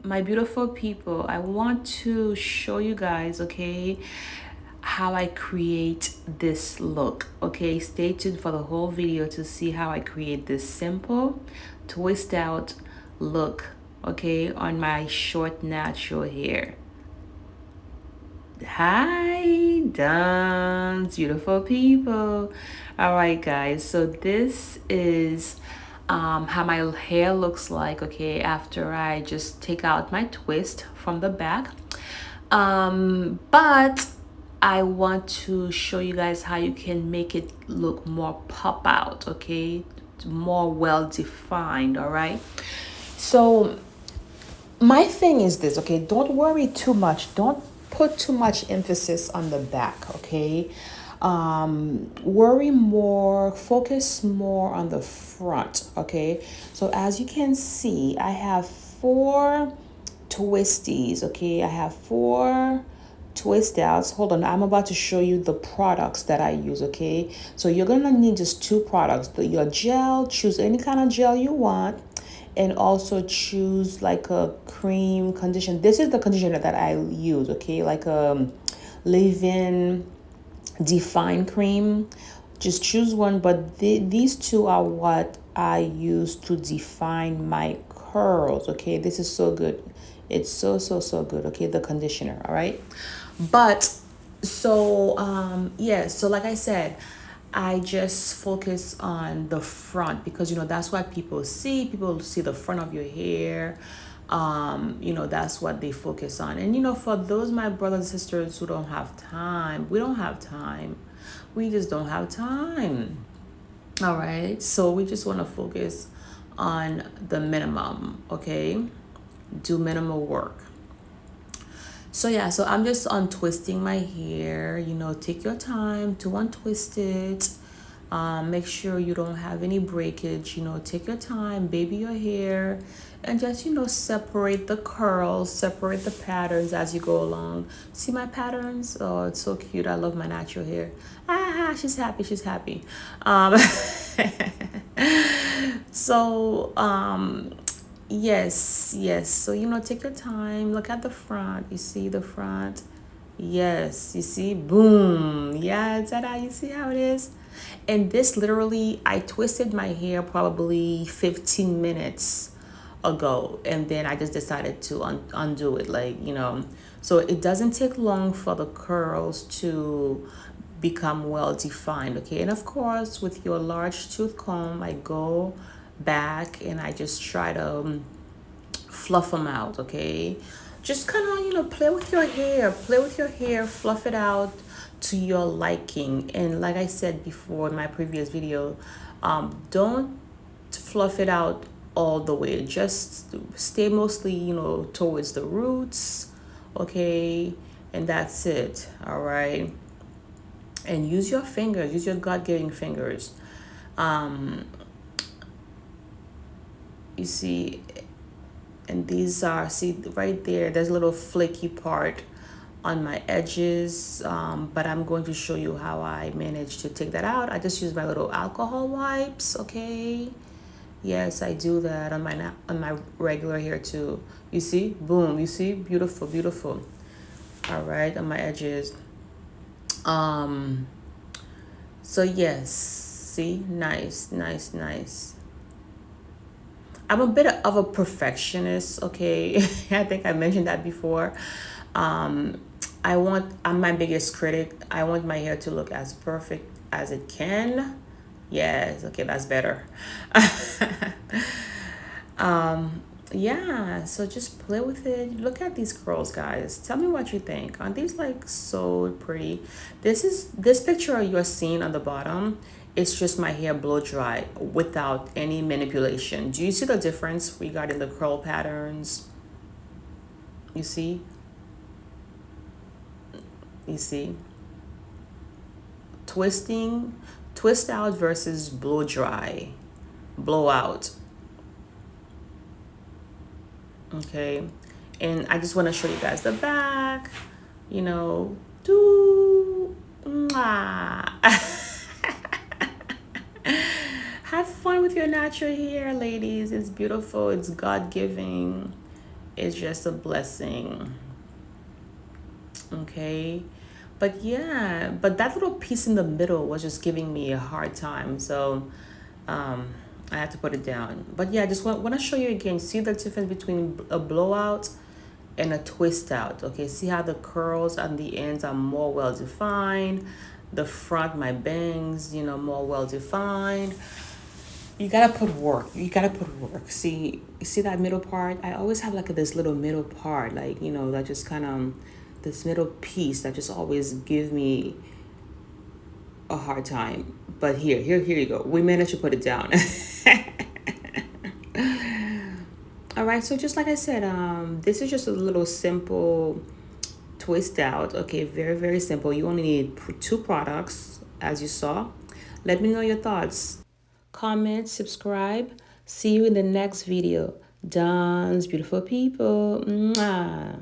my beautiful people, I want to show you guys, okay, how I create this look. Okay, stay tuned for the whole video to see how I create this simple twist out look, okay, on my short natural hair. Hi, dance, beautiful people. All right, guys. So this is how my hair looks like. Okay, after I just take out my twist from the back. But I want to show you guys how you can make it look more pop out. Okay, more well defined. All right. So my thing is this, okay? Don't worry too much. Don't put too much emphasis on the back, okay? Worry more, focus more on the front, okay? So as you can see, I have 4 twisties, okay? I have 4 twist outs. Hold on, I'm about to show you the products that I use, okay? So you're gonna need just 2 products. Your gel, choose any kind of gel you want, and also choose like a cream conditioner. This is the conditioner that I use, okay? Like a leave-in define cream. Just choose one, but these 2 are what I use to define my curls, okay? This is so good. It's so good, okay? The conditioner, all right? But so yeah, so like I said, I just focus on the front because that's what people see. People see the front of your hair. That's what they focus on. And for those my brothers and sisters who don't have time, we don't have time. We just don't have time. All right. So we just want to focus on the minimum, okay? Do minimal work. So yeah, so I'm just untwisting my hair. Take your time to untwist it. Make sure you don't have any breakage. Take your time, baby your hair, and just separate the curls, separate the patterns as you go along. See my patterns? Oh, it's so cute. I love my natural hair. She's happy. She's happy. So yes. So take your time. Look at the front. You see the front? Yes. You see? Boom. Yeah, ta-da. You see how it is? And this literally, I twisted my hair probably 15 minutes ago, and then I just decided to undo it, so it doesn't take long for the curls to become well defined, okay? And of course, with your large tooth comb, I go back and I just try to fluff them out, okay? Just kind of, play with your hair, fluff it out to your liking. And like I said before in my previous video, don't fluff it out all the way. Just stay mostly, towards the roots, okay? And that's it, all right? And use your fingers, use your God-given fingers. You see, and these are, see right there's a little flaky part on my edges, but I'm going to show you how I managed to take that out. I just use my little alcohol wipes, okay? Yes, I do that on my regular hair too. You see? Boom. You see? Beautiful. All right, on my edges. So yes, see? Nice. I'm a bit of a perfectionist, okay? I think I mentioned that before. I'm my biggest critic. I want my hair to look as perfect as it can. Yes, okay, that's better. Yeah, so just play with it. Look at these curls, guys. Tell me what you think. Aren't these like so pretty? This picture you're seeing on the bottom. It's just my hair blow dry without any manipulation. Do you see the difference regarding the curl patterns? You see? You see? Twist out versus blow dry, blow out. Okay, and I just want to show you guys the back. Do have fun with your natural hair, ladies. It's beautiful. It's God-giving. is just a blessing. Okay. But yeah, but that little piece in the middle was just giving me a hard time. So um, I had to put it down. But yeah, I just want to show you again. See the difference between a blowout and a twist out. Okay, see how the curls on the ends are more well defined. The front, my bangs, more well defined. You gotta put work. You gotta put work. See, you see that middle part? I always have like this little middle part, like that just kind of this middle piece that just always give me a hard time. But here you go. We managed to put it down. All right. So just like I said, this is just a little simple twist out. Okay, very very simple. You only need two products, as you saw. Let me know your thoughts. Comment, subscribe. See you in the next video. Dance, beautiful people. Mwah.